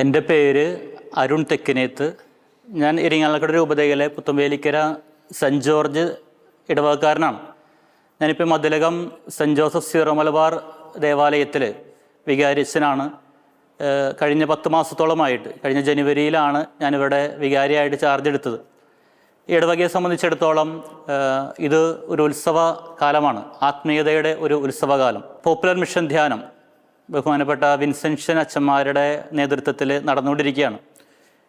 എൻ്റെ പേര് അരുൺ തെക്കിനേത്ത്. ഞാൻ ഇരിങ്ങാലക്കുട രൂപതയിലെ പുത്തമ്പേലിക്കര സെൻറ്റ് ജോർജ് ഇടവകക്കാരനാണ്. ഞാനിപ്പോൾ Mathilakam Saint Joseph Syro Malabar ദേവാലയത്തിൽ വികാരിയച്ഛനാണ്. കഴിഞ്ഞ 10 മാസത്തോളമായിട്ട്, കഴിഞ്ഞ ജനുവരിയിലാണ് ഞാനിവിടെ വികാരിയായിട്ട് ചാർജ് എടുത്തത്. ഈ ഇടവകയെ സംബന്ധിച്ചിടത്തോളം ഇത് ഒരു ഉത്സവ കാലമാണ്, ആത്മീയതയുടെ ഒരു ഉത്സവകാലം. പോപ്പുലർ മിഷൻ ധ്യാനം ബഹുമാനപ്പെട്ട വിൻസെൻഷൻ അച്ഛന്മാരുടെ നേതൃത്വത്തിൽ നടന്നുകൊണ്ടിരിക്കുകയാണ്.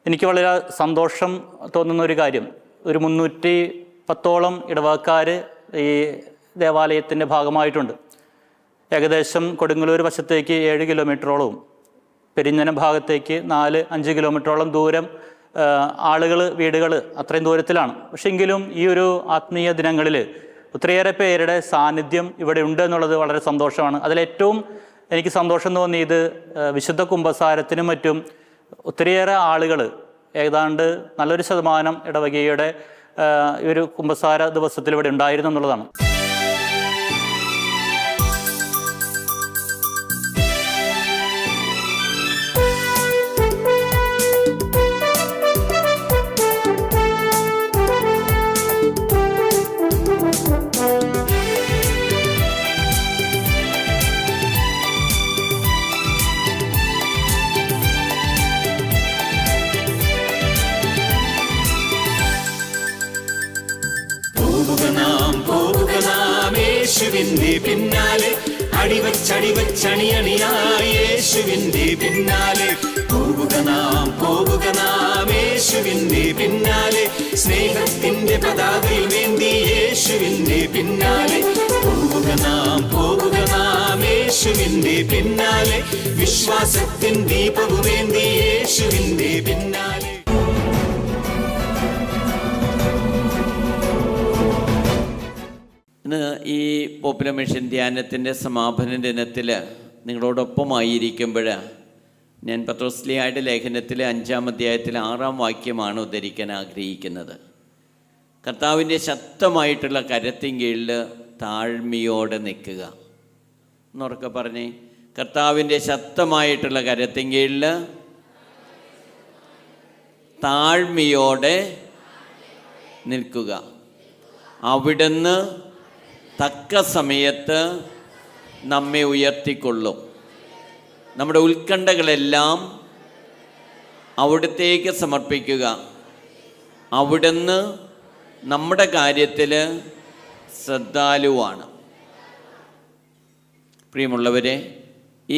എനിക്ക് വളരെ സന്തോഷം തോന്നുന്ന ഒരു കാര്യം, ഒരു 310ഓളം ഇടവകക്കാർ ഈ ദേവാലയത്തിൻ്റെ ഭാഗമായിട്ടുണ്ട്. ഏകദേശം കൊടുങ്ങല്ലൂർ വശത്തേക്ക് 7 കിലോമീറ്ററോളവും പെരിഞ്ഞനം ഭാഗത്തേക്ക് 4-5 കിലോമീറ്ററോളം ദൂരം ആളുകൾ, വീടുകൾ അത്രയും ദൂരത്തിലാണ്. പക്ഷേ എങ്കിലും ഈ ഒരു ആത്മീയ ദിനങ്ങളിൽ ഒത്തിരിയേറെ പേരുടെ സാന്നിധ്യം ഇവിടെ ഉണ്ട് എന്നുള്ളത് വളരെ സന്തോഷമാണ്. അതിലേറ്റവും എനിക്ക് സന്തോഷം തോന്നിയത് വിശുദ്ധ കുമ്പസാരത്തിനും മറ്റും ഒത്തിരിയേറെ ആളുകൾ, ഏതാണ്ട് നല്ലൊരു ശതമാനം ഇടവകയുടെ ഈ ഒരു കുമ്പസാര ദിവസത്തിൽ ഇവിടെ ഉണ്ടായിരുന്നു എന്നുള്ളതാണ്. യേശുവിന്റെ പിന്നാലെ അടിവച്ചണിയായി യേശുവിന്റെ പിന്നാലെ പോവുക നാം യേശുവിന്റെ പിന്നാലെ സ്നേഹത്തിന്റെ പതാകയിൽ വേണ്ടി യേശുവിന്റെ പിന്നാലെ പോവുക നാം യേശുവിന്റെ പിന്നാലെ വിശ്വാസത്തിൻ ദീപവും വേണ്ടി യേശുവിന്റെ പിന്നാലെ. ഇന്ന് ഈ പോപ്പുലർ മിഷൻ ധ്യാനത്തിൻ്റെ സമാപന ദിനത്തിൽ നിങ്ങളോടൊപ്പമായിരിക്കുമ്പോൾ ഞാൻ പത്രോസ്ലിയായുടെ ലേഖനത്തിലെ 5-ാം അധ്യായത്തിലെ 6-ാം വാക്യമാണ് ഉദ്ധരിക്കാൻ ആഗ്രഹിക്കുന്നത്. കർത്താവിൻ്റെ ശക്തമായിട്ടുള്ള കരത്തിൻ കീഴിൽ താഴ്മയോടെ നിൽക്കുക എന്നുറക്കെ പറഞ്ഞേ. കർത്താവിൻ്റെ ശക്തമായിട്ടുള്ള കരത്തിൻ കീഴിൽ താഴ്മയോടെ നിൽക്കുക. അവിടുന്ന് തക്ക സമയത്ത് നമ്മെ ഉയർത്തിക്കൊള്ളും. നമ്മുടെ ഉത്കണ്ഠകളെല്ലാം അവിടുത്തേക്ക് സമർപ്പിക്കുക. അവിടുന്ന് നമ്മുടെ കാര്യത്തിൽ ശ്രദ്ധാലുവാണ്. പ്രിയമുള്ളവരെ,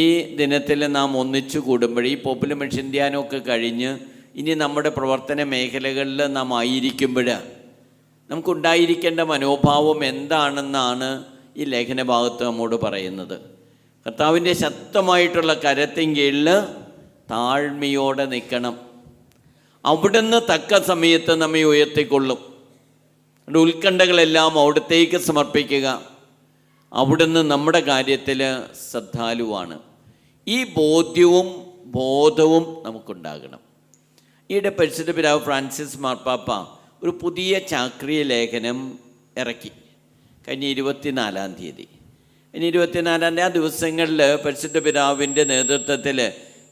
ഈ ദിനത്തിൽ നാം ഒന്നിച്ചു കൂടുമ്പോൾ, ഈ പോപ്പുലർ മിഷൻ ധ്യാനമൊക്കെ കഴിഞ്ഞ് ഇനി നമ്മുടെ പ്രവർത്തന മേഖലകളിൽ നാം ആയിരിക്കുമ്പോൾ നമുക്കുണ്ടായിരിക്കേണ്ട മനോഭാവം എന്താണെന്നാണ് ഈ ലേഖനഭാഗത്ത് നമ്മോട് പറയുന്നത്. കർത്താവിൻ്റെ ശക്തമായിട്ടുള്ള കരത്തിൻ കീഴിൽ താഴ്മയോടെ നിൽക്കണം. അവിടുന്ന് തക്ക സമയത്ത് നമ്മെ ഉയർത്തിക്കൊള്ളും. ഉത്കണ്ഠകളെല്ലാം അവിടത്തേക്ക് സമർപ്പിക്കുക. അവിടുന്ന് നമ്മുടെ കാര്യത്തിൽ ശ്രദ്ധാലുവാണ്. ഈ ബോധവും നമുക്കുണ്ടാകണം. ഈയിടെ പരിശുദ്ധ പിതാവ് ഫ്രാൻസിസ് മാർപ്പാപ്പ ഒരു പുതിയ ചാക്രിയ ലേഖനം ഇറക്കി കഴിഞ്ഞ 24-ാം തീയതി. ഇനി 24-ാം ആ ദിവസങ്ങളിൽ പരിശുദ്ധ പിതാവിൻ്റെ നേതൃത്വത്തിൽ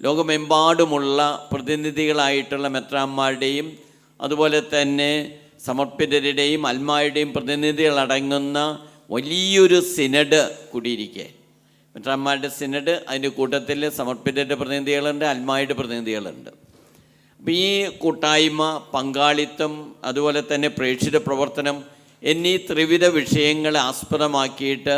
ലോകമെമ്പാടുമുള്ള പ്രതിനിധികളായിട്ടുള്ള മെത്രാന്മാരുടെയും അതുപോലെ തന്നെ സമർപ്പിതരുടെയും അൽമാരുടെയും പ്രതിനിധികളടങ്ങുന്ന വലിയൊരു സിനഡ് കൂടിയിരിക്കുക. മെത്രാന്മാരുടെ സിനഡ്, അതിൻ്റെ കൂട്ടത്തിൽ സമർപ്പിതരുടെ പ്രതിനിധികളുണ്ട്, അൽമാരുടെ പ്രതിനിധികളുണ്ട്. അപ്പം ഈ കൂട്ടായ്മ, പങ്കാളിത്തം, അതുപോലെ തന്നെ പ്രേക്ഷിത പ്രവർത്തനം എന്നീ ത്രിവിധ വിഷയങ്ങളെ ആസ്പദമാക്കിയിട്ട്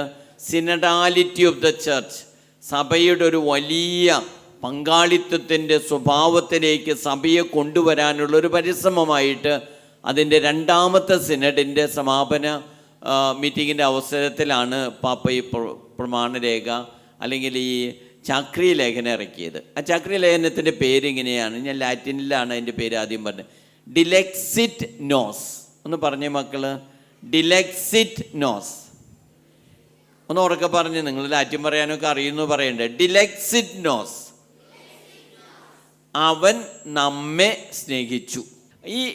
സിനഡാലിറ്റി ഓഫ് ദ ചർച്ച്, സഭയുടെ ഒരു വലിയ പങ്കാളിത്തത്തിൻ്റെ സ്വഭാവത്തിലേക്ക് സഭയെ കൊണ്ടുവരാനുള്ളൊരു പരിശ്രമമായിട്ട് അതിൻ്റെ 2ാമത്തെ സിനഡിൻ്റെ സമാപന മീറ്റിങ്ങിൻ്റെ അവസരത്തിലാണ് പാപ്പ ഈ പ്രമാണരേഖ അല്ലെങ്കിൽ ഈ ചാക്രിയ ലേഖനം ഇറക്കിയത്. ആ ചാക്രിയ ലേഖനത്തിൻ്റെ പേരിങ്ങനെയാണ്, ഞാൻ ലാറ്റിനിലാണ് അതിൻ്റെ പേര് ആദ്യം പറഞ്ഞത്. ഡിലെക്സിറ്റ് നോസ്. ഒന്ന് പറഞ്ഞേ മക്കൾ, ഡിലെക്സിറ്റ് നോസ്. ഒന്ന് ഉറക്കെ പറഞ്ഞ്, നിങ്ങൾ ലാറ്റിൻ പറയാനൊക്കെ അറിയുന്നു പറയണ്ടേ. ഡിലെക്സിറ്റ് നോസ്, അവൻ നമ്മെ സ്നേഹിച്ചു.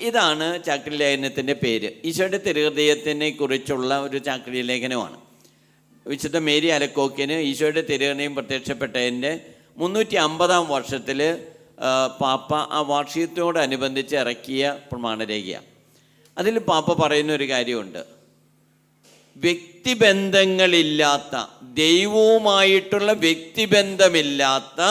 ഇതാണ് ചാക്രിയ ലേഖനത്തിൻ്റെ പേര്. ഈശോയുടെ തിരുഹൃദയത്തിനെ കുറിച്ചുള്ള ഒരു ചാക്രിയ ലേഖനമാണ്. വിശുദ്ധ മേരി അലക്കോക്കിന് ഈശോയുടെ തിരുഹൃദയം പ്രത്യക്ഷപ്പെട്ടതിൻ്റെ 350-ാം വർഷത്തിൽ പാപ്പ ആ വാർഷികത്തോടനുബന്ധിച്ച് ഇറക്കിയ പ്രമാണരേഖയാണ്. അതിൽ പാപ്പ പറയുന്ന ഒരു കാര്യമുണ്ട്. വ്യക്തിബന്ധങ്ങളില്ലാത്ത, ദൈവവുമായിട്ടുള്ള വ്യക്തിബന്ധമില്ലാത്ത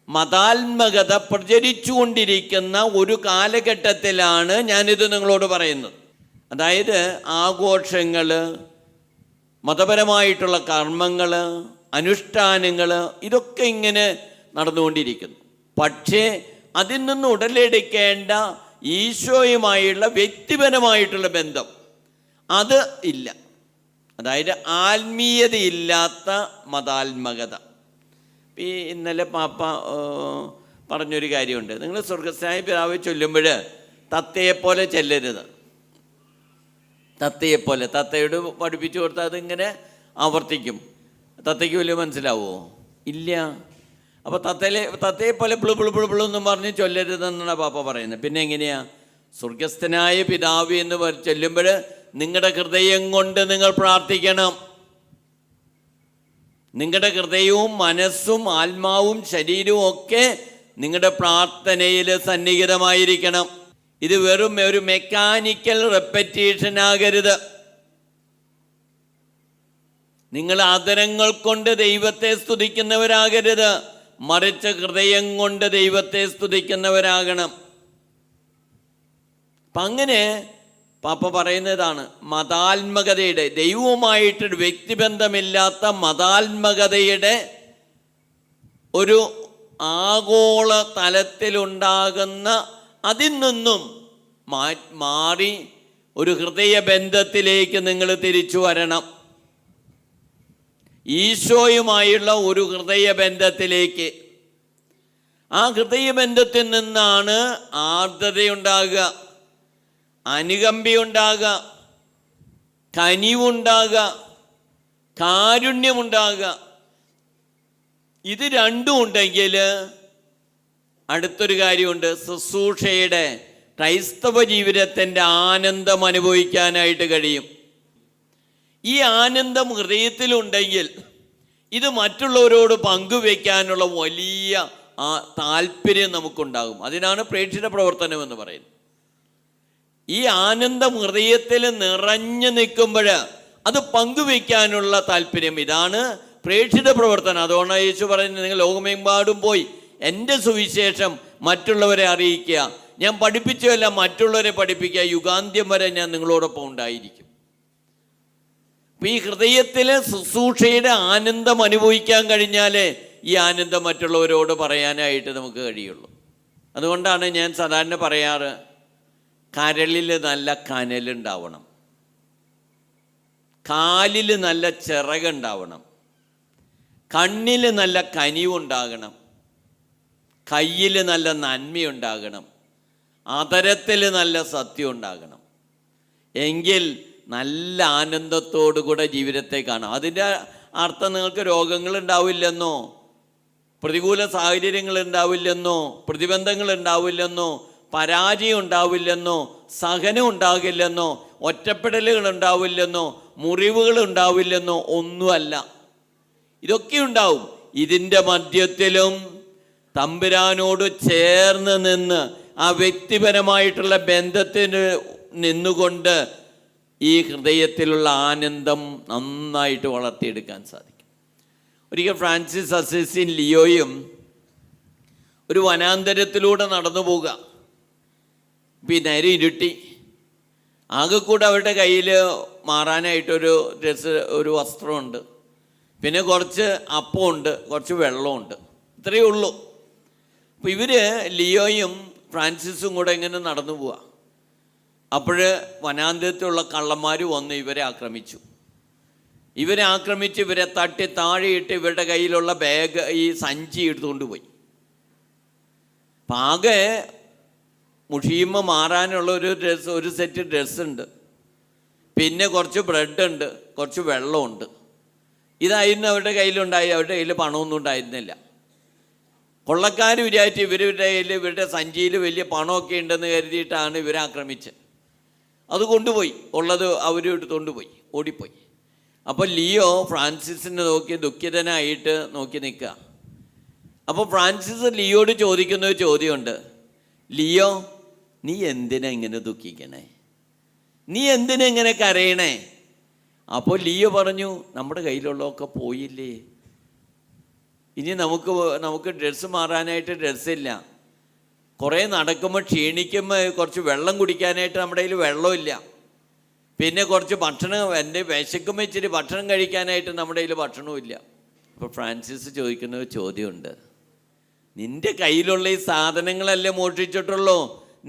മതാത്മകത പ്രചരിച്ചുകൊണ്ടിരിക്കുന്ന ഒരു കാലഘട്ടത്തിലാണ് ഞാനിത് നിങ്ങളോട് പറയുന്നത്. അതായത് ആഘോഷങ്ങൾ, മതപരമായിട്ടുള്ള കർമ്മങ്ങൾ, അനുഷ്ഠാനങ്ങൾ, ഇതൊക്കെ ഇങ്ങനെ നടന്നുകൊണ്ടിരിക്കുന്നു. പക്ഷേ അതിൽ നിന്ന് ഉടലെടുക്കേണ്ട ഈശോയുമായുള്ള വ്യക്തിപരമായിട്ടുള്ള ബന്ധം അത് ഇല്ല. അതായത് ആത്മീയതയില്ലാത്ത മതാത്മകത. ഈ ഇന്നലെ പാപ്പ പറഞ്ഞൊരു കാര്യമുണ്ട്. നിങ്ങൾ സ്വർഗസ്ഥനായ പിതാവെ ചൊല്ലുമ്പോൾ തത്തയെപ്പോലെ ചെല്ലരുത്. തത്തയെപ്പോലെ, തത്തയോട് പഠിപ്പിച്ചു കൊടുത്താൽ അതിങ്ങനെ ആവർത്തിക്കും. തത്തയ്ക്ക് വലിയ മനസ്സിലാവുമോ? ഇല്ല. അപ്പോൾ തത്തയെപ്പോലെ ബ്ലു ബ്ലു ബ്ലു ബ്ലു എന്നും പറഞ്ഞ് ചൊല്ലരുതെന്നാണ് പാപ്പ പറയുന്നത്. പിന്നെ എങ്ങനെയാ? സ്വർഗസ്ഥനായ പിതാവ് എന്ന് ചൊല്ലുമ്പോൾ നിങ്ങളുടെ ഹൃദയം കൊണ്ട് നിങ്ങൾ പ്രാർത്ഥിക്കണം. നിങ്ങളുടെ ഹൃദയവും മനസ്സും ആത്മാവും ശരീരവും ഒക്കെ നിങ്ങളുടെ പ്രാർത്ഥനയിൽ സന്നിഹിതമായിരിക്കണം. ഇത് വെറും ഒരു മെക്കാനിക്കൽ റെപ്പറ്റീഷൻ ആകരുത്. നിങ്ങൾ ആദരങ്ങൾ കൊണ്ട് ദൈവത്തെ സ്തുതിക്കുന്നവരാകരുത്, മറിച്ച് ഹൃദയം കൊണ്ട് ദൈവത്തെ സ്തുതിക്കുന്നവരാകണം. അപ്പം അങ്ങനെ പാപ്പ പറയുന്നതാണ് മതാത്മകതയുടെ, ദൈവവുമായിട്ടൊരു വ്യക്തിബന്ധമില്ലാത്ത മതാത്മകതയുടെ ഒരു ആഗോള തലത്തിലുണ്ടാകുന്ന, അതിൽ നിന്നും മാറി ഒരു ഹൃദയബന്ധത്തിലേക്ക് നിങ്ങൾ തിരിച്ചു വരണം. ഈശോയുമായുള്ള ഒരു ഹൃദയബന്ധത്തിലേക്ക്. ആ ഹൃദയബന്ധത്തിൽ നിന്നാണ് ആർദ്രതയുണ്ടാകുക, അനുകമ്പയുണ്ടാകുക, കനിവുണ്ടാകുക, കാരുണ്യമുണ്ടാകുക. ഇത് രണ്ടും ഉണ്ടെങ്കിൽ അടുത്തൊരു കാര്യമുണ്ട്. ശുശ്രൂഷയുടെ, ക്രൈസ്തവ ജീവിതത്തിൻ്റെ ആനന്ദം അനുഭവിക്കാനായിട്ട് കഴിയും. ഈ ആനന്ദം ഹൃദയത്തിലുണ്ടെങ്കിൽ ഇത് മറ്റുള്ളവരോട് പങ്കുവെക്കാനുള്ള വലിയ താല്പര്യം നമുക്കുണ്ടാകും. അതിനാണ് പ്രേക്ഷിത പ്രവർത്തനം എന്ന് പറയുന്നത്. ഈ ആനന്ദം ഹൃദയത്തിൽ നിറഞ്ഞു നിൽക്കുമ്പോൾ അത് പങ്കുവെക്കാനുള്ള താല്പര്യം, ഇതാണ് പ്രേക്ഷിത പ്രവർത്തനം. അതുകൊണ്ടാണ് യേശു പറയുന്നത്, നിങ്ങൾ ലോകമെമ്പാടും പോയി എൻ്റെ സുവിശേഷം മറ്റുള്ളവരെ അറിയിക്കുക. ഞാൻ പഠിപ്പിച്ചതല്ല, മറ്റുള്ളവരെ പഠിപ്പിക്കുക. യുഗാന്ത്യം വരെ ഞാൻ നിങ്ങളോടൊപ്പം ഉണ്ടായിരിക്കും. അപ്പം ഈ ഹൃദയത്തിലെ ശുശ്രൂഷയുടെ ആനന്ദം അനുഭവിക്കാൻ കഴിഞ്ഞാലേ ഈ ആനന്ദം മറ്റുള്ളവരോട് പറയാനായിട്ട് നമുക്ക് കഴിയുള്ളൂ. അതുകൊണ്ടാണ് ഞാൻ സാധാരണ പറയാറ്, കരളിൽ നല്ല കനലുണ്ടാവണം, കാലിൽ നല്ല ചിറകുണ്ടാവണം, കണ്ണിൽ നല്ല കനിവുണ്ടാകണം, കയ്യിൽ നല്ല നന്മയുണ്ടാകണം, അതരത്തിൽ നല്ല സത്യം ഉണ്ടാകണം. എങ്കിൽ നല്ല ആനന്ദത്തോടുകൂടെ ജീവിതത്തെ കാണാം. അതിൻ്റെ അർത്ഥം നിങ്ങൾക്ക് രോഗങ്ങൾ ഉണ്ടാവില്ലെന്നോ, പ്രതികൂല സാഹചര്യങ്ങൾ ഉണ്ടാവില്ലെന്നോ, പ്രതിബന്ധങ്ങൾ ഉണ്ടാവില്ലെന്നോ, പരാജയം ഉണ്ടാവില്ലെന്നോ, സഹനം ഉണ്ടാകില്ലെന്നോ, ഒറ്റപ്പെടലുകൾ ഉണ്ടാവില്ലെന്നോ, മുറിവുകൾ ഉണ്ടാവില്ലെന്നോ ഒന്നുമല്ല. ഇതൊക്കെ ഉണ്ടാവും. ഇതിൻ്റെ മധ്യത്തിലും തമ്പുരാനോട് ചേർന്ന് നിന്ന് ആ വ്യക്തിപരമായിട്ടുള്ള ബന്ധത്തിന് നിന്നുകൊണ്ട് ഈ ഹൃദയത്തിലുള്ള ആനന്ദം നന്നായിട്ട് വളർത്തിയെടുക്കാൻ സാധിക്കും. ഒരിക്കൽ ഫ്രാൻസിസ് അസീസി ലിയോയും ഒരു വനാന്തരത്തിലൂടെ നടന്നു പോവുക. പിന്നെ ഇരുട്ടി. ആകെ കൂടെ അവരുടെ കയ്യിൽ മാറാനായിട്ടൊരു ഡ്രസ്സ്, ഒരു വസ്ത്രമുണ്ട്, പിന്നെ കുറച്ച് അപ്പമുണ്ട്, കുറച്ച് വെള്ളമുണ്ട്, ഇത്രയേ ഉള്ളൂ. അപ്പോൾ ഇവർ ലിയോയും ഫ്രാൻസിസും കൂടെ ഇങ്ങനെ നടന്നു പോവുക. അപ്പോൾ വനാന്തരത്തിലുള്ള കള്ളന്മാർ വന്ന് ഇവരെ ആക്രമിച്ചു. ഇവരെ തട്ടി താഴെയിട്ട് ഇവരുടെ കയ്യിലുള്ള ബാഗ്, ഈ സഞ്ചി എടുത്തുകൊണ്ട് പോയി. ആകെ മുഷിയുമ്പോൾ മാറാനുള്ള ഒരു സെറ്റ് ഡ്രസ്സുണ്ട്, പിന്നെ കുറച്ച് ബ്രെഡുണ്ട്, കുറച്ച് വെള്ളമുണ്ട്. ഇതായിരുന്നു അവരുടെ കയ്യിലുണ്ടായി. അവരുടെ കയ്യിൽ പണമൊന്നും ഉണ്ടായിരുന്നില്ല. കൊള്ളക്കാർ വിചാരിച്ച് ഇവരുടെ സഞ്ചിയിൽ വലിയ പണമൊക്കെ ഉണ്ടെന്ന് കരുതിയിട്ടാണ് ഇവരെ ആക്രമിച്ചത്. അത് കൊണ്ടുപോയി, ഉള്ളത് അവർ എടുത്തുകൊണ്ട് പോയി, ഓടിപ്പോയി. അപ്പോൾ ലിയോ ഫ്രാൻസിസിനെ നോക്കി ദുഃഖിതനായിട്ട് നോക്കി നിൽക്കുക. അപ്പോൾ ഫ്രാൻസിസ് ലിയോട് ചോദിക്കുന്ന ഒരു ചോദ്യമുണ്ട്. ലിയോ, നീ എന്തിനാ ഇങ്ങനെ ദുഃഖിക്കണേ? നീ എന്തിനാ ഇങ്ങനെ കരയണേ? അപ്പോൾ ലിയോ പറഞ്ഞു, നമ്മുടെ കയ്യിലുള്ളതൊക്കെ പോയില്ലേ, ഇനി നമുക്ക് ഡ്രസ്സ് മാറാനായിട്ട് ഡ്രസ്സില്ല, കുറേ നടക്കുമ്പോൾ ക്ഷീണിക്കുമ്പോൾ കുറച്ച് വെള്ളം കുടിക്കാനായിട്ട് നമ്മുടെ കയ്യിൽ വെള്ളമില്ല, പിന്നെ കുറച്ച് ഭക്ഷണം, എൻ്റെ വിശക്കുമ്പോൾ ഇച്ചിരി ഭക്ഷണം കഴിക്കാനായിട്ട് നമ്മുടെ കയ്യിൽ ഭക്ഷണവും ഇല്ല. അപ്പോൾ ഫ്രാൻസിസ് ചോദിക്കുന്ന ഒരു ചോദ്യമുണ്ട്. നിൻ്റെ കയ്യിലുള്ള ഈ സാധനങ്ങളല്ലേ മോഷ്ടിച്ചിട്ടുള്ളൂ,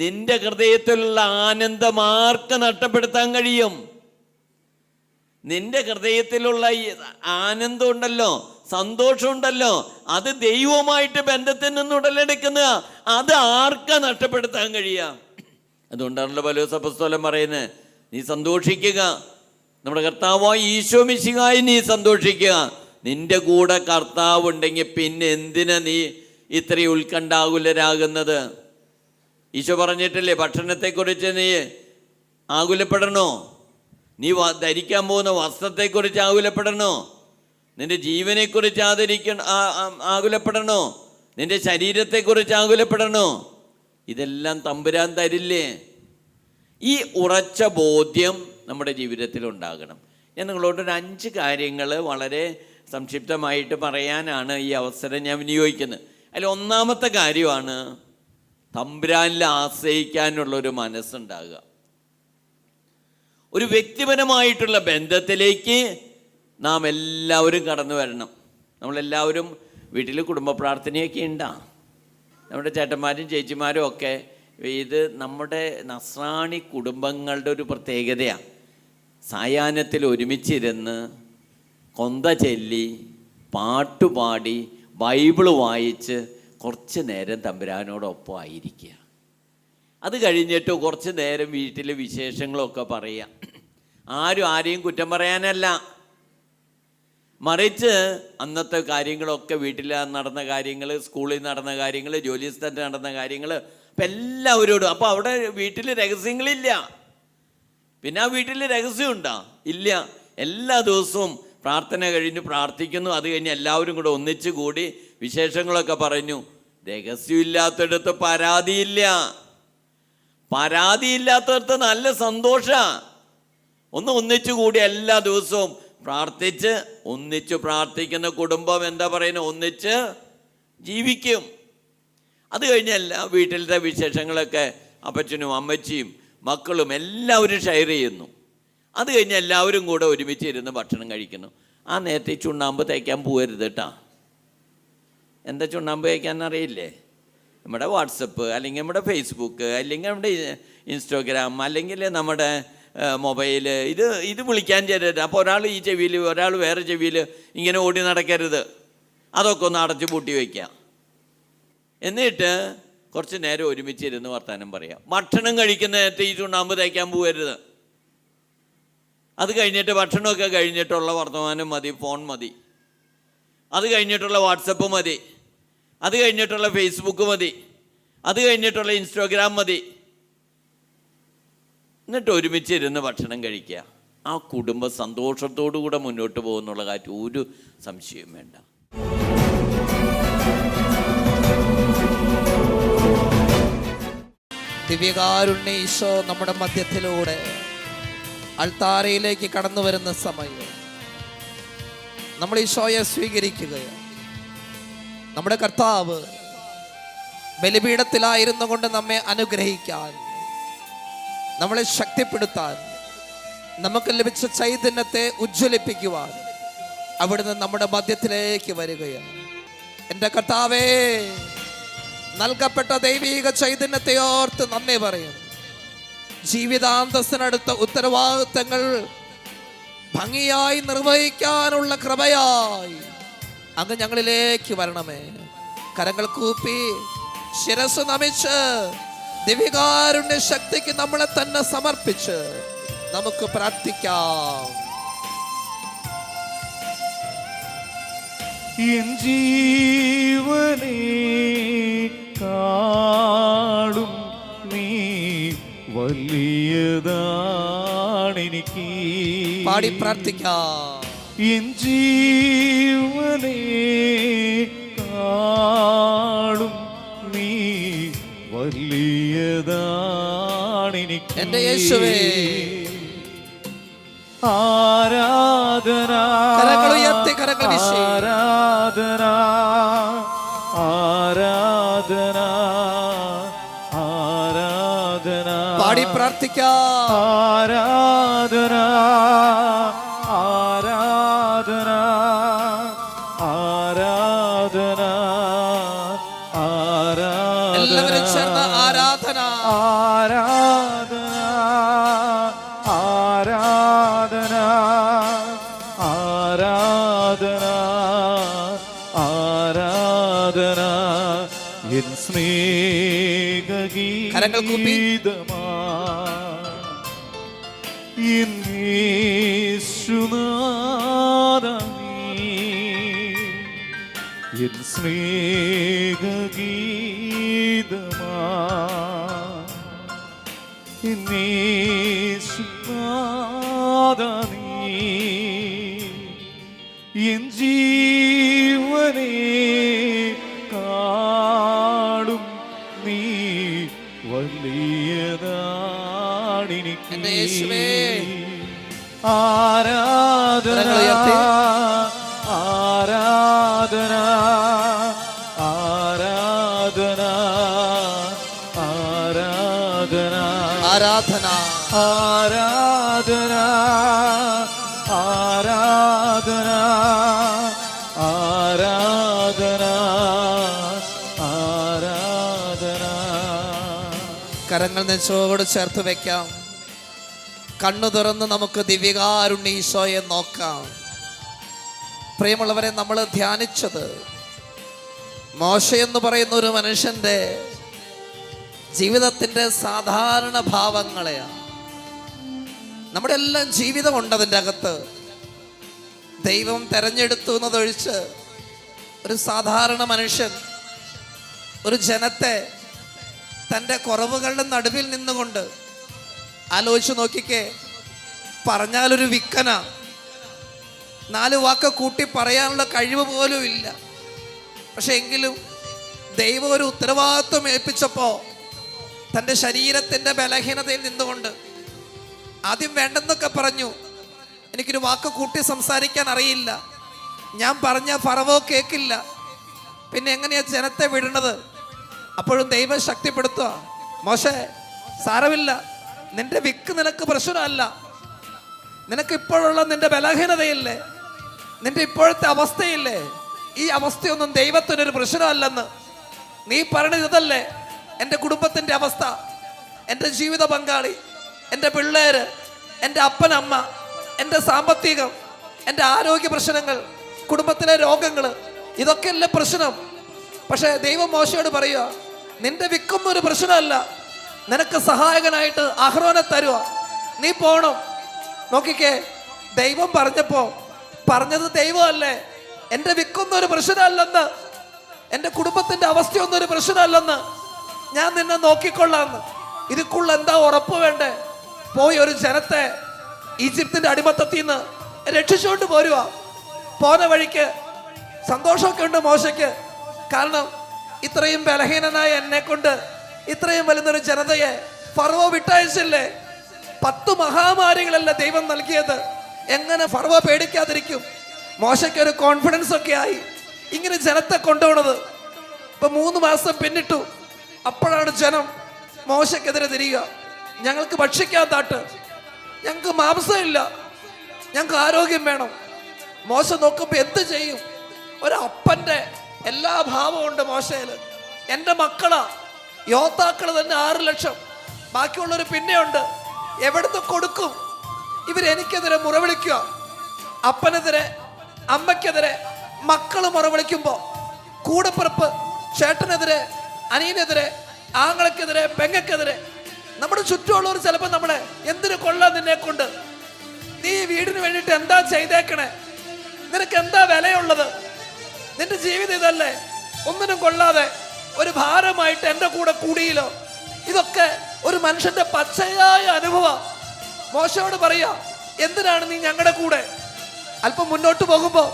നിൻ്റെ ഹൃദയത്തിലുള്ള ആനന്ദം ആർക്ക് നഷ്ടപ്പെടുത്താൻ കഴിയും? നിൻ്റെ ഹൃദയത്തിലുള്ള ഈ ആനന്ദം ഉണ്ടല്ലോ, സന്തോഷമുണ്ടല്ലോ, അത് ദൈവവുമായിട്ട് ബന്ധത്തിൽ നിന്ന് ഉടലെടുക്കുന്ന, അത് ആർക്കാ നഷ്ടപ്പെടുത്താൻ കഴിയുക? അതുകൊണ്ടാണല്ലോ പൗലോസ് അപ്പോസ്തലൻ പറയുന്നത്, നീ സന്തോഷിക്കുക, നമ്മുടെ കർത്താവായ ഈശോ മിശിഹായി നീ സന്തോഷിക്കുക. നിന്റെ കൂടെ കർത്താവ് ഉണ്ടെങ്കിൽ പിന്നെ എന്തിനാ നീ ഇത്രയും ഉത്കണ്ഠാകുലരാകുന്നത്? ഈശോ പറഞ്ഞിട്ടില്ലേ, ഭക്ഷണത്തെക്കുറിച്ച് നീ ആകുലപ്പെടണോ? നീ ധരിക്കാൻ പോകുന്ന വസ്ത്രത്തെക്കുറിച്ച് ആകുലപ്പെടണോ? നിന്റെ ജീവനെക്കുറിച്ച് ആകുലപ്പെടണോ? നിന്റെ ശരീരത്തെക്കുറിച്ച് ആകുലപ്പെടണോ? ഇതെല്ലാം തമ്പുരാൻ തരില്ലേ? ഈ ഉറച്ച ബോധ്യം നമ്മുടെ ജീവിതത്തിൽ ഉണ്ടാകണം. ഞാൻ നിങ്ങളോടൊരു 5 കാര്യങ്ങൾ വളരെ സംക്ഷിപ്തമായിട്ട് പറയാനാണ് ഈ അവസരം ഞാൻ വിനിയോഗിക്കുന്നത്. അതിൽ ഒന്നാമത്തെ കാര്യമാണ് തമ്പുരാനിൽ ആശ്രയിക്കാനുള്ളൊരു മനസ്സുണ്ടാകുക. ഒരു വ്യക്തിപരമായിട്ടുള്ള ബന്ധത്തിലേക്ക് നാം എല്ലാവരും കടന്നു വരണം. നമ്മളെല്ലാവരും വീട്ടിൽ കുടുംബ പ്രാർത്ഥനയൊക്കെ ഉണ്ടാ, നമ്മുടെ ചേട്ടന്മാരും ചേച്ചിമാരും ഒക്കെ. ഇത് നമ്മുടെ നസ്രാണി കുടുംബങ്ങളുടെ ഒരു പ്രത്യേകതയാണ്. സായാഹ്നത്തിൽ ഒരുമിച്ചിരുന്ന് കൊന്ത ചൊല്ലി പാട്ടുപാടി ബൈബിള് വായിച്ച് കുറച്ച് നേരം തമ്പുരാനോടൊപ്പം ആയിരിക്കുക. അത് കഴിഞ്ഞിട്ട് കുറച്ച് നേരം വീട്ടിലെ വിശേഷങ്ങളൊക്കെ പറയുക. ആരെയും കുറ്റം പറയാനല്ല, മറിച്ച് അന്നത്തെ കാര്യങ്ങളൊക്കെ, വീട്ടിൽ നടന്ന കാര്യങ്ങൾ, സ്കൂളിൽ നടന്ന കാര്യങ്ങൾ, ജോലി സ്ഥലത്ത് നടന്ന കാര്യങ്ങൾ, അപ്പം എല്ലാവരോടും. അപ്പോൾ അവിടെ വീട്ടിൽ രഹസ്യങ്ങളില്ല. പിന്നെ ആ വീട്ടിൽ രഹസ്യമുണ്ടോ? ഇല്ല. എല്ലാ ദിവസവും പ്രാർത്ഥന കഴിഞ്ഞ് പ്രാർത്ഥിക്കുന്നു, അത് കഴിഞ്ഞ് എല്ലാവരും കൂടെ ഒന്നിച്ചു കൂടി വിശേഷങ്ങളൊക്കെ പറഞ്ഞു. രഹസ്യമില്ലാത്തടത്ത് പരാതിയില്ല, പരാതിയില്ലാത്തടത്ത് നല്ല സന്തോഷമാണ്. ഒന്നിച്ചു കൂടി എല്ലാ ദിവസവും പ്രാർത്ഥിച്ച്, ഒന്നിച്ച് പ്രാർത്ഥിക്കുന്ന കുടുംബം എന്താ പറയുന്നത്, ഒന്നിച്ച് ജീവിക്കും. അത് കഴിഞ്ഞല്ല വീട്ടിലത്തെ വിശേഷങ്ങളൊക്കെ അപ്പച്ചനും അമ്മച്ചിയും മക്കളും എല്ലാവരും ഷെയർ ചെയ്യുന്നു. അത് കഴിഞ്ഞ് എല്ലാവരും കൂടെ ഒരുമിച്ച് ഇരുന്ന് ഭക്ഷണം കഴിക്കുന്നു. ആ നേരത്തെ ചുണ്ണാമ്പ് തേക്കാൻ പോകരുത് കേട്ടോ. എന്താ ചുണ്ണാമ്പ് തേക്കാൻ അറിയില്ലേ? നമ്മുടെ വാട്സപ്പ്, അല്ലെങ്കിൽ നമ്മുടെ ഫേസ്ബുക്ക്, അല്ലെങ്കിൽ നമ്മുടെ ഇൻസ്റ്റാഗ്രാം, അല്ലെങ്കിൽ നമ്മുടെ മൊബൈല്, ഇത് വിളിക്കാൻ ചേരരുത്. അപ്പോൾ ഒരാൾ ഈ ചെവിയിൽ, ഒരാൾ വേറെ ചെവിയിൽ ഇങ്ങനെ ഓടി നടക്കരുത്. അതൊക്കെ ഒന്ന് അടച്ചു പൂട്ടി വയ്ക്കാം. എന്നിട്ട് കുറച്ച് നേരം ഒരുമിച്ചിരുന്ന് വർത്താനം പറയാം. ഭക്ഷണം കഴിക്കുന്ന നേരത്തെ ഈ ചുണ്ണാമ്പ് തേക്കാൻ പോകരുത്. അത് കഴിഞ്ഞിട്ട് ഭക്ഷണമൊക്കെ കഴിഞ്ഞിട്ടുള്ള വർത്തമാനം മതി, ഫോൺ മതി. അത് കഴിഞ്ഞിട്ടുള്ള വാട്സപ്പ് മതി. അത് കഴിഞ്ഞിട്ടുള്ള ഫേസ്ബുക്ക് മതി. അത് കഴിഞ്ഞിട്ടുള്ള ഇൻസ്റ്റാഗ്രാം മതി. എന്നിട്ട് ഒരുമിച്ചിരുന്ന് ഭക്ഷണം കഴിക്കുക. ആ കുടുംബം സന്തോഷത്തോടു കൂടെ മുന്നോട്ട് പോകുന്നുള്ള കാര്യം ഒരു സംശയവും വേണ്ട. ദിവ്യകാരുണ്യ ഈശോ നമ്മുടെ മധ്യത്തിലൂടെ അൾത്താരയിലേക്ക് കടന്നു വരുന്ന സമയം നമ്മൾ ഈശോയെ സ്വീകരിക്കുകയാണ്. നമ്മുടെ കർത്താവ് ബലിപീഠത്തിലായിരുന്നു കൊണ്ട് നമ്മെ അനുഗ്രഹിക്കാൻ, നമ്മളെ ശക്തിപ്പെടുത്താൻ, നമുക്ക് ലഭിച്ച ചൈതന്യത്തെ ഉജ്ജ്വലിപ്പിക്കുവാൻ അവിടുന്ന് നമ്മുടെ മധ്യത്തിലേക്ക് വരികയാണ്. എൻ്റെ കർത്താവേ, നൽകപ്പെട്ട ദൈവിക ചൈതന്യത്തെ ഓർത്ത് നന്ദി പറയുന്നു. ജീവിതാന്തസ്സിനടുത്ത ഉത്തരവാദിത്തങ്ങൾ ഭംഗിയായി നിർവഹിക്കാനുള്ള കൃപയായി അങ്ങ് ഞങ്ങളിലേക്ക് വരണമേ. കരങ്ങൾ കൂപ്പി ശിരസ് നമിച്ച് ദിവ്യകാരുണ്യ ശക്തിക്ക് നമ്മളെ തന്നെ സമർപ്പിച്ച് നമുക്ക് പ്രാർത്ഥിക്കാം. ജീവനേ കാടും നീ വലിയതാണെനിക്ക്. പാടി പ്രാർത്ഥിക്കാം. ജീവനേ നാളും നീ വലിയതാണെനിക്ക്. എന്റെ യേശുവേ, ആരാധന, കരങ്ങൾ ഉയർത്തി കരങ്ങൾ വീശി. ആരാധന, ആരാധന, ആരാധന, പാടി പ്രാർത്ഥിക്കാം. ആരാധന, ആരാധന, ആരാധന, ആരാധന, എല്ലാവരും ചേർന്ന് ആരാധന. ആരാധന, ആരാധന, ആരാധന, ആരാധന, എൻ കരങ്ങൾ കൂപ്പി. സ്നേഹഗീതമാ എൻ യേശുനാഥാ നീ, എൻ സ്നേഹഗീതമാ എൻ യേശുനാഥാ നീ, എൻ ജീവനെ കാളും നീ വലിയതാണെനിക്ക്. എന്റെ യേശുവേ, ആരാധന, കരങ്ങൾ ഉയർത്തി. ആരാധന, ആരാധന, ആരാധന, ആരാധന, ആരാധന, ആരാധന, ആരാധന, ആരാധന. കരങ്ങൾ നെഞ്ചോട് ചേർത്ത് വെക്കാം. കണ്ണു തുറന്ന് നമുക്ക് ദിവ്യകാരുണ്യ ഈശോയെ നോക്കാം. പ്രിയമുള്ളവരെ, നമ്മൾ ധ്യാനിച്ചത് മോശ എന്ന് പറയുന്ന ഒരു മനുഷ്യൻ്റെ ജീവിതത്തിൻ്റെ സാധാരണ ഭാവങ്ങളെയാണ്. നമ്മുടെ എല്ലാം ജീവിതമുണ്ട് അതിൻ്റെ അകത്ത്. ദൈവം തെരഞ്ഞെടുത്തു എന്നതൊഴിച്ച് ഒരു സാധാരണ മനുഷ്യൻ ഒരു ജനത്തെ തൻ്റെ കുറവുകളുടെ നടുവിൽ നിന്നുകൊണ്ട് ആലോചിച്ച് നോക്കിക്കേ. പറഞ്ഞാലൊരു വിക്കന, 4 വാക്ക് കൂട്ടി പറയാനുള്ള കഴിവ് പോലും ഇല്ല. പക്ഷെ എങ്കിലും ദൈവം ഒരു ഉത്തരവാദിത്വം ഏൽപ്പിച്ചപ്പോൾ തൻ്റെ ശരീരത്തിൻ്റെ ബലഹീനതയിൽ നിന്നുകൊണ്ട് ആദ്യം വേണ്ടെന്നൊക്കെ പറഞ്ഞു. എനിക്കൊരു വാക്ക് കൂട്ടി സംസാരിക്കാൻ അറിയില്ല, ഞാൻ പറഞ്ഞ ഫറവോ കേൾക്കില്ല, പിന്നെ എങ്ങനെയാ ജനത്തെ വിടണത്? അപ്പോഴും ദൈവം ശക്തിപ്പെടുത്തുക. മോശേ, സാരമില്ല, നിന്റെ വിക്ക് നിനക്ക് പ്രശ്നമല്ല. നിനക്ക് ഇപ്പോഴുള്ള നിന്റെ ബലഹീനതയില്ലേ, നിന്റെ ഇപ്പോഴത്തെ അവസ്ഥയില്ലേ, ഈ അവസ്ഥയൊന്നും ദൈവത്തിനൊരു പ്രശ്നമല്ലെന്ന്. നീ പറയണത് ഇതല്ലേ എൻ്റെ കുടുംബത്തിൻ്റെ അവസ്ഥ, എൻ്റെ ജീവിത പങ്കാളി, എൻ്റെ പിള്ളേര്, എൻ്റെ അപ്പനമ്മ, എൻ്റെ സാമ്പത്തികം, എൻ്റെ ആരോഗ്യ പ്രശ്നങ്ങൾ, കുടുംബത്തിലെ രോഗങ്ങൾ, ഇതൊക്കെയല്ലേ പ്രശ്നം. പക്ഷേ ദൈവം മോശയോട് പറയുക, നിന്റെ വിക്കൊന്നും ഒരു പ്രശ്നമല്ല, നിനക്ക് സഹായകനായിട്ട് അഹ്റോനെ തരുക, നീ പോണം. നോക്കിക്കേ, ദൈവം പറഞ്ഞത് ദൈവമല്ലേ, എൻ്റെ വിക്കൊന്നും ഒരു പ്രശ്നമല്ലെന്ന്, എൻ്റെ കുടുംബത്തിൻ്റെ അവസ്ഥയൊന്നും ഒരു പ്രശ്നമല്ലെന്ന്, ഞാൻ നിന്നെ നോക്കിക്കൊള്ളാന്ന്. ഇതിക്കുള്ള എന്താ ഉറപ്പ് വേണ്ടേ? പോയി ഒരു ജനത്തെ ഈജിപ്തിൻ്റെ അടിമത്തത്തിൽ നിന്ന് രക്ഷിച്ചുകൊണ്ട് പോരുക. പോന്ന വഴിക്ക് സന്തോഷമൊക്കെ ഉണ്ട് മോശയ്ക്ക്. കാരണം ഇത്രയും ബലഹീനനായ എന്നെ കൊണ്ട് ഇത്രയും വരുന്നൊരു ജനതയെ ഫറവോ വിട്ടയച്ചില്ലേ? 10 മഹാമാരികളല്ല ദൈവം നൽകിയത്. എങ്ങനെ ഫറവോ പേടിക്കാതിരിക്കും? മോശയ്ക്ക് ഒരു കോൺഫിഡൻസ് ഒക്കെ ആയി ഇങ്ങനെ ജനത്തെ കൊണ്ടുപോണത്. ഇപ്പൊ 3 മാസം പിന്നിട്ടു. അപ്പോഴാണ് ജനം മോശയ്ക്കെതിരെ തിരിയുക. ഞങ്ങൾക്ക് ഭക്ഷിക്കാൻ താട്ട്, ഞങ്ങൾക്ക് മാംസമില്ല, ഞങ്ങൾക്ക് ആരോഗ്യം വേണം. മോശ നോക്കുമ്പോൾ എന്ത് ചെയ്യും? ഒരപ്പൻ്റെ എല്ലാ ഭാവവും ഉണ്ട് മോശയിൽ. എൻ്റെ മക്കളാ, യോദ്ധാക്കൾ തന്നെ 6 ലക്ഷം, ബാക്കിയുള്ളവർ പിന്നെയുണ്ട്. എവിടുന്ന് കൊടുക്കും? ഇവരെനിക്കെതിരെ മുറവിളിക്കുക. അപ്പനെതിരെ, അമ്മയ്ക്കെതിരെ മക്കൾ മുറവിളിക്കുമ്പോൾ കൂടപ്പിറപ്പ്, ചേട്ടനെതിരെ, അനിയനെതിരെ, ആങ്ങളക്കെതിരെ, പെങ്ങക്കെതിരെ, നമ്മുടെ ചുറ്റുമുള്ളവർ ചിലപ്പോൾ നമ്മളെ എന്തിനു കൊള്ളാൻ നിന്നെ കൊണ്ട്, നീ വീടിന് വേണ്ടിയിട്ട് എന്താ ചെയ്തേക്കണേ, നിനക്ക് എന്താ വിലയുള്ളത്, നിന്റെ ജീവിതം ഇതല്ലേ, ഒന്നിനും കൊള്ളാതെ ഒരു ഭാരമായിട്ട് എൻ്റെ കൂടെ കൂടിയില്ലോ. ഇതൊക്കെ ഒരു മനുഷ്യന്റെ പച്ചയായ അനുഭവം. മോശയോട് പറയാ, എന്തിനാണ് നീ ഞങ്ങളുടെ കൂടെ? അല്പം മുന്നോട്ട് പോകുമ്പോൾ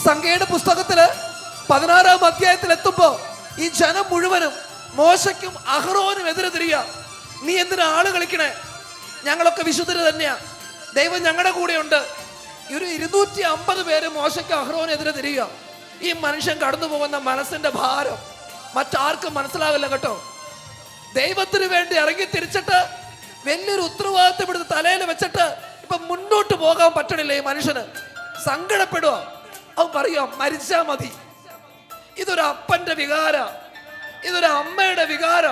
സംഖ്യയുടെ പുസ്തകത്തില് 16-ാം അധ്യായത്തിൽ എത്തുമ്പോ ഈ ജനം മുഴുവനും മോശയ്ക്കും അഹ്റോനും എതിരെ തിരിയുക. നീ എന്തിനാ ആള് കളിക്കണേ? ഞങ്ങളൊക്കെ വിശുദ്ധര് തന്നെയാ, ദൈവം ഞങ്ങളുടെ കൂടെയുണ്ട്. ഒരു 250 പേര് മോശയ്ക്ക് അഹ്റോനെതിരെ തിരിയുക. ഈ മനുഷ്യൻ കടന്നു പോകുന്ന മനസ്സിന്റെ ഭാരം മറ്റാർക്കും മനസ്സിലാവില്ല കേട്ടോ. ദൈവത്തിന് വേണ്ടി ഇറങ്ങി തിരിച്ചിട്ട് വലിയൊരു ഉത്തരവാദിത്വം എടുത്ത് തലയിൽ വെച്ചിട്ട് ഇപ്പൊ മുന്നോട്ട് പോകാൻ പറ്റണില്ല ഈ മനുഷ്യന്. സങ്കടപ്പെടുക. അവൻ പറയാം മരിച്ചാ മതി. ഇതൊരു അപ്പന്റെ വികാര, ഇതൊരു അമ്മയുടെ വികാര.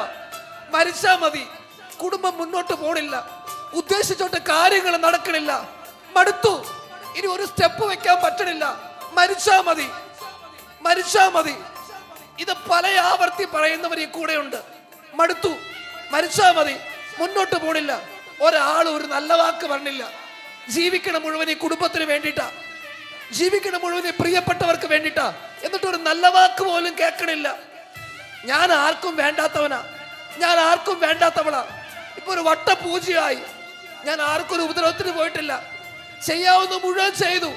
മരിച്ചാ മതി. കുടുംബം മുന്നോട്ട് പോണില്ല, ഉദ്ദേശിച്ചോട്ട് കാര്യങ്ങൾ നടക്കണില്ല, മടുത്തു, ഇനി ഒരു സ്റ്റെപ്പ് വെക്കാൻ പറ്റണില്ല, മരിച്ചാ മതി, മരിച്ചാ മതി. ഇത് പല ആവർത്തി പറയുന്നവർ ഈ കൂടെയുണ്ട്. മടുത്തു, മരിച്ചാ മതി, മുന്നോട്ട് പോണില്ല, ഒരാൾ ഒരു നല്ല വാക്ക് പറഞ്ഞില്ല. ജീവിക്കണ മുഴുവൻ ഈ കുടുംബത്തിന് വേണ്ടിയിട്ടാ, ജീവിക്കണ മുഴുവൻ പ്രിയപ്പെട്ടവർക്ക് വേണ്ടിയിട്ടാ, എന്നിട്ട് ഒരു നല്ല വാക്ക് പോലും കേൾക്കണില്ല. ഞാൻ ആർക്കും വേണ്ടാത്തവനാ, ഞാൻ ആർക്കും വേണ്ടാത്തവളാ, ഇപ്പൊ ഒരു വട്ടപൂജയായി. ഞാൻ ആർക്കും ഒരു ഉപദ്രവത്തിന് പോയിട്ടില്ല, ചെയ്യാവുന്ന മുഴുവൻ ചെയ്തു.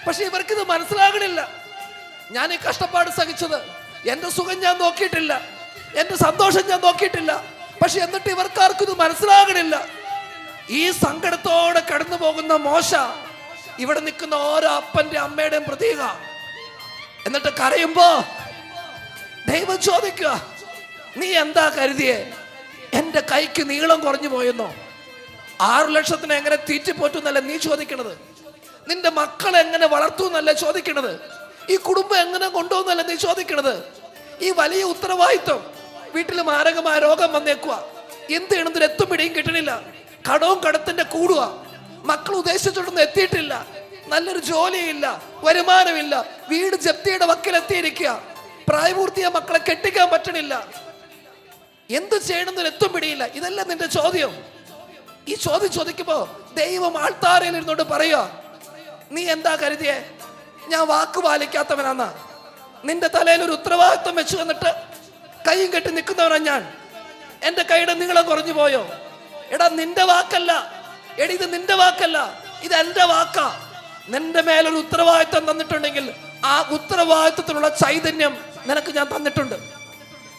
പക്ഷെ ഇവർക്കിത് മനസ്സിലാകണില്ല. ഞാൻ ഈ കഷ്ടപ്പാട് സഹിച്ചത്, എന്റെ സുഖം ഞാൻ നോക്കിയിട്ടില്ല, എന്റെ സന്തോഷം ഞാൻ നോക്കിയിട്ടില്ല. പക്ഷെ എന്നിട്ട് ഇവർക്കാർക്കും ഇത് മനസ്സിലാകണില്ല. ഈ സങ്കടത്തോടെ കടന്നു പോകുന്ന മോശ ഇവിടെ നിൽക്കുന്ന ഓരോ അപ്പന്റെ അമ്മയുടെയും പ്രതീക. എന്നിട്ട് കരയുമ്പോ ദൈവം ചോദിക്കുക, നീ എന്താ കരുതിയേ? എന്റെ കൈക്ക് നീളം കുറഞ്ഞു പോയെന്നോ? 6 ലക്ഷത്തിന് എങ്ങനെ തീറ്റിപ്പോറ്റുന്നല്ല നീ ചോദിക്കണത്. നിന്റെ മക്കളെ എങ്ങനെ വളർത്തുന്നല്ല ചോദിക്കണത്. ഈ കുടുംബം എങ്ങനെ കൊണ്ടുപോകുന്നല്ല നീ ചോദിക്കണത്. ഈ വലിയ ഉത്തരവാദിത്വം, വീട്ടിൽ മാരകമായ രോഗം വന്നേക്കുക, എന്ത് ചെയ്യണമെന്ന് എത്തും പിടിയും കിട്ടണില്ല, കടവും കടത്തിന്റെ കൂടുക, മക്കൾ ഉദ്ദേശിച്ചിട്ടൊന്നും എത്തിയിട്ടില്ല, നല്ലൊരു ജോലിയില്ല, വരുമാനമില്ല, വീട് ജപ്തിയുടെ വക്കിലെത്തിയിരിക്കുക, പ്രായപൂർത്തിയായ മക്കളെ കെട്ടിക്കാൻ പറ്റണില്ല, എന്ത് ചെയ്യണമെന്ന് എത്തും പിടിയില്ല. ഇതല്ല നിന്റെ ചോദ്യം. ഈ ചോദ്യം ചോദിക്കുമ്പോ ദൈവം ആൾത്താരയിൽ ഇരുന്നോണ്ട് പറയുക, നീ എന്താ കരുതിയേ? ഞാൻ വാക്ക് പാലിക്കാത്തവനാന്നാ? നിന്റെ തലയിൽ ഒരു ഉത്തരവാദിത്വം വെച്ചു വന്നിട്ട് കൈയും കെട്ടി നിൽക്കുന്നവനാ ഞാൻ. എന്റെ കൈയുടെ നീളം കുറഞ്ഞു പോയോ? എടാ നിന്റെ വാക്കല്ല, എടി ഇത് നിന്റെ വാക്കല്ല, ഇത് എന്റെ വാക്കാ. നിന്റെ മേലൊരു ഉത്തരവാദിത്വം തന്നിട്ടുണ്ടെങ്കിൽ ആ ഉത്തരവാദിത്വത്തിനുള്ള ചൈതന്യം നിനക്ക് ഞാൻ തന്നിട്ടുണ്ട്.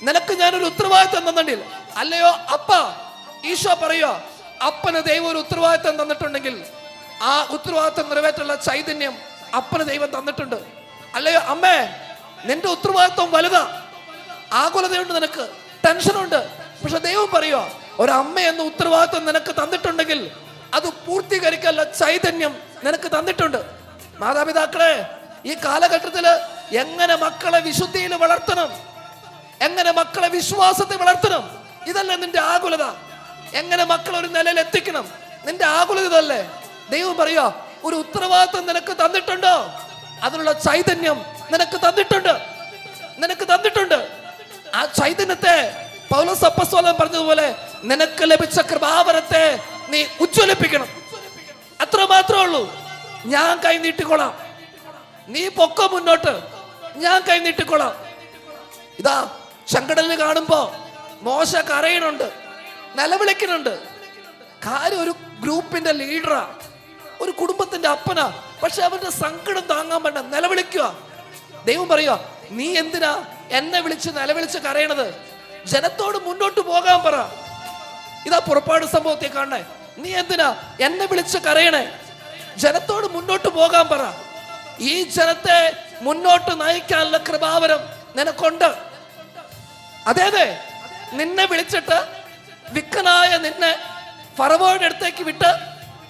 നിനക്ക് ഞാനൊരു ഉത്തരവാദിത്വം തന്നിട്ടില്ല. അല്ലയോ അപ്പ, ഈശോ പറയോ, അപ്പന് ദൈവം ഒരു ഉത്തരവാദിത്വം തന്നിട്ടുണ്ടെങ്കിൽ ആ ഉത്തരവാദിത്വം നിറവേറ്റുള്ള ചൈതന്യം അപ്പന് ദൈവം തന്നിട്ടുണ്ട്. അല്ലയോ അമ്മേ, നിന്റെ ഉത്തരവാദിത്വം വലുതാ, ആകുലതയുണ്ട്, നിനക്ക് ടെൻഷനുണ്ട്. പക്ഷെ ദൈവം പറയുക, ഒരമ്മ എന്ന ഉത്തരവാദിത്വം നിനക്ക് തന്നിട്ടുണ്ടെങ്കിൽ അത് പൂർത്തീകരിക്കാനുള്ള ചൈതന്യം നിനക്ക് തന്നിട്ടുണ്ട്. മാതാപിതാക്കളെ, ഈ കാലഘട്ടത്തില് എങ്ങനെ മക്കളെ വിശുദ്ധിയിൽ വളർത്തണം, എങ്ങനെ മക്കളെ വിശ്വാസത്തെ വളർത്തണം, ഇതല്ലേ നിന്റെ ആകുലത. എങ്ങനെ മക്കളെ ഒരു നിലയിൽ എത്തിക്കണം, നിന്റെ ആകുലത ഇതല്ലേ. ദൈവം പറയുക, ഒരു ഉത്തരവാദിത്വം നിനക്ക് തന്നിട്ടുണ്ടോ? അതിനുള്ള ചൈതന്യം നിനക്ക് തന്നിട്ടുണ്ട്, നിനക്ക് തന്നിട്ടുണ്ട്. ആ ചൈതന്യത്തെ പൗലോസ് അപ്പോസ്തലൻ പറഞ്ഞതുപോലെ നിനക്ക് ലഭിച്ച കൃപാവരത്തെ നീ ഉജ്ജ്വലിപ്പിക്കണം. അത്ര മാത്രമേ ഉള്ളൂ. ഞാൻ കൈ നീട്ടിക്കൊള്ളാം, നീ പൊക്കോ മുന്നോട്ട്, ഞാൻ കൈ നീട്ടിക്കൊള്ളാം. ഇതാ ചെങ്കടലിൽ കാണുമ്പോ മോശ കരയണുണ്ട്, നിലവിളിക്കുന്നുണ്ട്. കാര്യം ഒരു ഗ്രൂപ്പിന്റെ ലീഡറാ, ഒരു കുടുംബത്തിന്റെ അപ്പനാ. പക്ഷെ അവന്റെ സങ്കടം താങ്ങാൻ വേണ്ട നിലവിളിക്കുക. ദൈവം പറയുക, നീ എന്തിനാ എന്നെ വിളിച്ച് നിലവിളിച്ച് കരയണത്? ജനത്തോട് മുന്നോട്ട് പോകാൻ പറ. ഇതാ പുറപ്പാട് സംഭവത്തെ കാണണേ. നീ എന്തിനാ എന്നെ വിളിച്ച് കരയണേ? ജനത്തോട് മുന്നോട്ട് പോകാൻ പറ. ഈ ജനത്തെ മുന്നോട്ട് നയിക്കാനുള്ള കൃപാവരം നിനക്കുണ്ട്. അതെ, നിന്നെ വിളിച്ചിട്ട് വിക്കനായ നിന്നെ ഫറവോയുടെ അടുത്തേക്ക് വിട്ട്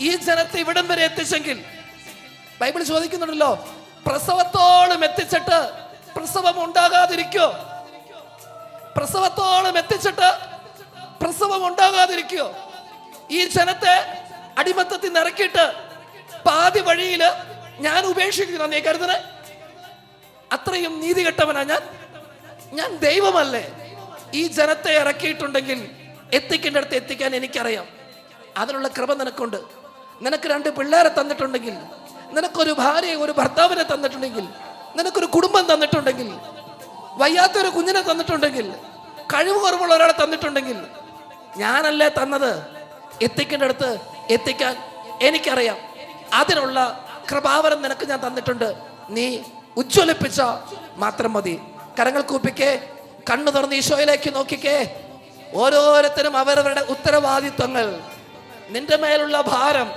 ഈ ജനത്തെ ഇവിടം വരെ എത്തിച്ചെങ്കിൽ, ബൈബിൾ ചോദിക്കുന്നുണ്ടല്ലോ, പ്രസവത്തോളം എത്തിച്ചിട്ട് പ്രസവം ഉണ്ടാകാതിരിക്കോ? പ്രസവത്തോളം എത്തിച്ചിട്ട് പ്രസവം ഉണ്ടാകാതിരിക്കോ? ഈ ജനത്തെ അടിമത്തത്തിൽ നിറക്കിയിട്ട് പാതി വഴിയില് ഞാൻ ഉപേക്ഷിക്കുന്നു നീ കരുതണേ? അത്രയും നീതി കെട്ടവനാ ഞാൻ ദൈവമല്ലേ? ഈ ജനത്തെ ഇറക്കിയിട്ടുണ്ടെങ്കിൽ എത്തിക്കേണ്ട അടുത്ത് എത്തിക്കാൻ എനിക്കറിയാം. അതിനുള്ള കൃപ നിനക്കുണ്ട്. നിനക്ക് 2 പിള്ളേരെ തന്നിട്ടുണ്ടെങ്കിൽ, നിനക്കൊരു ഭാര്യയെ ഒരു ഭർത്താവിനെ തന്നിട്ടുണ്ടെങ്കിൽ, നിനക്കൊരു കുടുംബം തന്നിട്ടുണ്ടെങ്കിൽ, വയ്യാത്തൊരു കുഞ്ഞിനെ തന്നിട്ടുണ്ടെങ്കിൽ, കഴിവ് കുറവുള്ള ഒരാളെ തന്നിട്ടുണ്ടെങ്കിൽ, ഞാനല്ലേ തന്നത്? എത്തിക്കേണ്ട അടുത്ത് എത്തിക്കാൻ എനിക്കറിയാം. അതിനുള്ള കൃപാവരം നിനക്ക് ഞാൻ തന്നിട്ടുണ്ട്. നീ ഉജ്ജ്വലിപ്പിച്ച മാത്രം മതി. കരങ്ങൾ കൂപ്പിക്കേ, കണ്ണു തുറന്ന് ഈശോയിലേക്ക് നോക്കിക്കേ. ഓരോരുത്തരും അവരവരുടെ ഉത്തരവാദിത്വങ്ങൾ, നിന്റെ മേലുള്ള ഭാരം,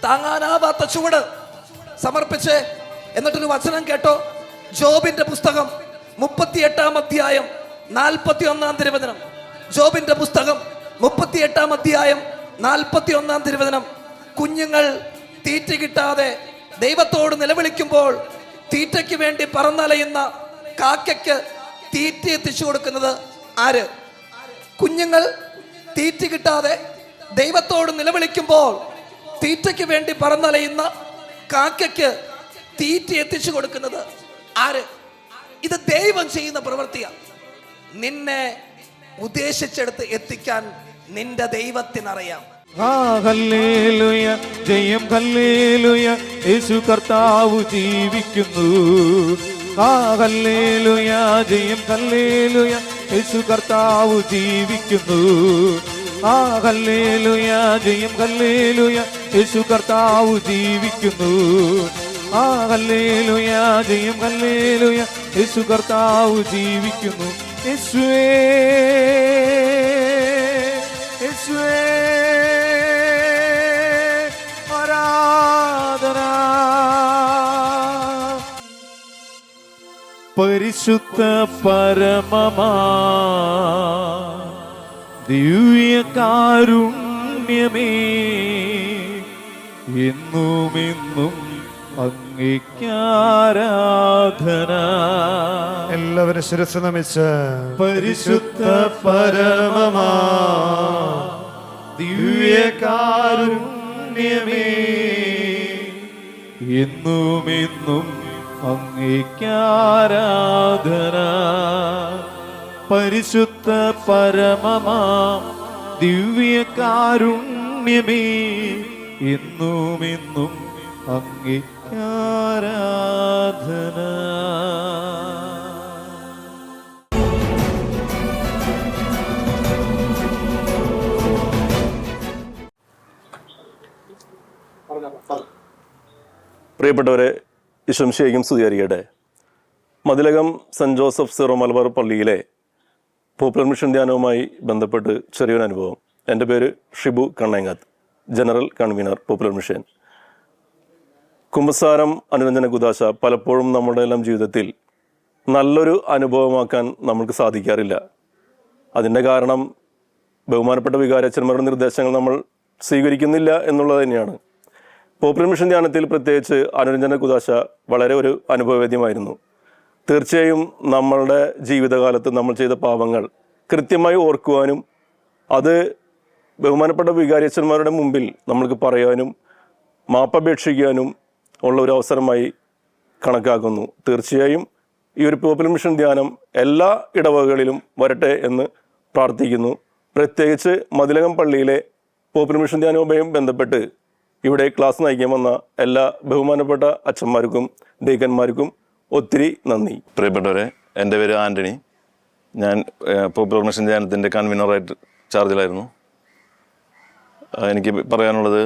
താങ്ങാനാവാത്ത ചുവട് സമർപ്പിച്ച് എന്നിട്ടൊരു വചനം കേട്ടോ. ജോബിന്റെ പുസ്തകം 38-ാം അധ്യായം 41-ാം തിരുവചനം. ജോബിന്റെ പുസ്തകം 38-ാം അധ്യായം 41-ാം തിരുവചനം. കുഞ്ഞുങ്ങൾ തീറ്റ കിട്ടാതെ ദൈവത്തോട് നിലവിളിക്കുമ്പോൾ തീറ്റയ്ക്ക് വേണ്ടി പറന്നലയുന്ന കാക്കയ്ക്ക് തീറ്റ എത്തിച്ചു കൊടുക്കുന്നത് ആര്? കുഞ്ഞുങ്ങൾ തീറ്റ കിട്ടാതെ ദൈവത്തോട് നിലവിളിക്കുമ്പോൾ തീറ്റയ്ക്ക് വേണ്ടി പറന്നലയുന്ന കാക്കയ്ക്ക് തീറ്റ എത്തിച്ചു കൊടുക്കുന്നത് ആര്? ഇത് ദൈവം ചെയ്യുന്ന പ്രവൃത്തിയാണ്. നിന്നെ ഉദ്ദേശിച്ചെടുത്ത് എത്തിക്കാൻ നിന്റെ ദൈവത്തിനറിയാം. ഹല്ലേലൂയ, ജയം ഹല്ലേലൂയ, യേശു കർത്താവ് ജീവിക്കുന്നു. ഹല്ലേലൂയ, ജയം ഹല്ലേലൂയ, യേശു കർത്താവ് ജീവിക്കുന്നു. ഹല്ലേലൂയ, ജയം ഹല്ലേലൂയ, യേശു കർത്താവ് ജീവിക്കുന്നു. ഹല്ലേലൂയ, ജയം ഹല്ലേലൂയ, യേശു കർത്താവ് ജീവിക്കുന്നു. യേശുവേ, യേശുവേ, ആരാധന. പരിശുദ്ധ പരമമാ ദിവ്യകാരുണ്യമേ, എന്നുമെന്നും അങ്ങേക്കാരാധന. എല്ലാവരും ശിരസ്സ് നമിച്ച് പരിശുദ്ധ പരമമാ ദിവ്യകാരുണ്യമേ, എന്നുമെന്നും അങ്ങേക്കാരാധന. പരിശുദ്ധ പരമമാ ദിവ്യകാരുണ്യമേ, എന്നുമെന്നും അങ്ങേക്കാരാധന. പ്രിയപ്പെട്ടവരെ, ഈശോമിശിഹായ്ക്കും സ്തുതിയായിരിക്കട്ടെ. Mathilakam Saint Joseph Syro Malabar പള്ളിയിലെ പോപ്പുലർ മിഷൻ ധ്യാനവുമായി ബന്ധപ്പെട്ട് ചെറിയൊരു അനുഭവം. എൻ്റെ പേര് Shibu Kannengath, general convener popular mission. കുമ്പസാരം, അനുരഞ്ജന കുദാശ പലപ്പോഴും നമ്മുടെ എല്ലാം ജീവിതത്തിൽ നല്ലൊരു അനുഭവമാക്കാൻ നമുക്ക് സാധിക്കാറില്ല. അതിൻ്റെ കാരണം ബഹുമാനപ്പെട്ട വികാരച്ചന്മാരുടെ നിർദ്ദേശങ്ങൾ നമ്മൾ സ്വീകരിക്കുന്നില്ല എന്നുള്ളത് തന്നെയാണ്. പോപ്പുലർ മിഷൻ ധ്യാനത്തിൽ പ്രത്യേകിച്ച് അനുരഞ്ജന കുദാശ വളരെ ഒരു അനുഭവവേദ്യമായിരുന്നു. തീർച്ചയായും നമ്മളുടെ ജീവിതകാലത്ത് നമ്മൾ ചെയ്ത പാപങ്ങൾ കൃത്യമായി ഓർക്കുവാനും അത് ബഹുമാനപ്പെട്ട വികാരിയച്ഛന്മാരുടെ മുമ്പിൽ നമ്മൾക്ക് പറയാനും മാപ്പപേക്ഷിക്കാനും ഉള്ള ഒരു അവസരമായി കണക്കാക്കുന്നു. തീർച്ചയായും ഈ ഒരു പോപ്പുലർ മിഷൻ ധ്യാനം എല്ലാ ഇടവകകളിലും വരട്ടെ എന്ന് പ്രാർത്ഥിക്കുന്നു. പ്രത്യേകിച്ച് മതിലകം പള്ളിയിലെ പോപ്പുലർ മിഷൻ ധ്യാനവുമായി ബന്ധപ്പെട്ട് ഇവിടെ ക്ലാസ് നയിക്കാൻ വന്ന എല്ലാ ബഹുമാനപ്പെട്ട അച്ഛന്മാർക്കും ഡീക്കന്മാർക്കും ഒത്തിരി നന്ദി. പ്രിയപ്പെട്ടവരെ, എൻ്റെ പേര് ആൻ്റണി. ഞാൻ പോപ്പുലർ മിഷൻ ധ്യാനത്തിൻ്റെ കൺവീനറായിട്ട് ചാർജിലായിരുന്നു. എനിക്ക് പറയാനുള്ളത്,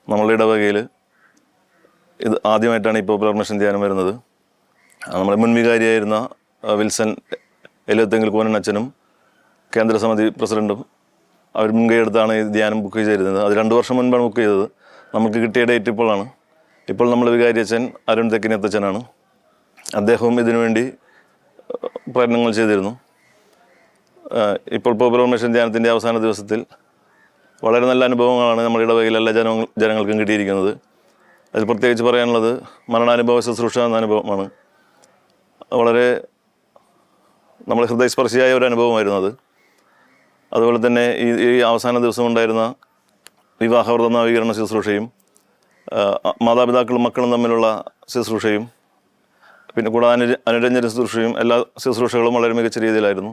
നമ്മളുടെ ഇടവകയിൽ ഇത് ആദ്യമായിട്ടാണ് ഈ പോപ്പുലർ മിഷൻ ധ്യാനം വരുന്നത്. നമ്മുടെ മുൻവികാരിയായിരുന്ന വിൽസൺ എലുവത്തെങ്കിൽ കോനൻ അച്ഛനും കേന്ദ്രസമിതി പ്രസിഡൻറ്റും അവർ മുൻകൈ എടുത്താണ് ഈ ധ്യാനം ബുക്ക് ചെയ്തിരുന്നത്. അത് 2 വർഷം മുൻപാണ് ബുക്ക് ചെയ്തത്. നമുക്ക് കിട്ടിയ ഡേറ്റ് ഇപ്പോഴാണ്. ഇപ്പോൾ നമ്മൾ വികാരി അച്ഛൻ അരുൺ തെക്കിനത്തച്ഛനാണ്. അദ്ദേഹവും ഇതിനുവേണ്ടി പ്രയത്നങ്ങൾ ചെയ്തിരുന്നു. ഇപ്പോൾ പോപ്പുലർ മിഷൻ ധ്യാനത്തിൻ്റെ അവസാന ദിവസത്തിൽ വളരെ നല്ല അനുഭവങ്ങളാണ് നമ്മുടെ ഇടവകയിൽ എല്ലാ ജനങ്ങൾക്കും കിട്ടിയിരിക്കുന്നത്. അതിൽ പ്രത്യേകിച്ച് പറയാനുള്ളത് മരണാനുഭവ ശുശ്രൂഷ എന്ന അനുഭവമാണ്. വളരെ നമ്മൾ ഹൃദയസ്പർശിയായ ഒരു അനുഭവമായിരുന്നു അത്. അതുപോലെ തന്നെ ഈ അവസാന ദിവസം ഉണ്ടായിരുന്ന വിവാഹവ്രത നവീകരണ ശുശ്രൂഷയും മാതാപിതാക്കളും മക്കളും തമ്മിലുള്ള ശുശ്രൂഷയും പിന്നെ കൂടാതെ അനുരഞ്ജന ശുശ്രൂഷയും എല്ലാ ശുശ്രൂഷകളും വളരെ മികച്ച രീതിയിലായിരുന്നു.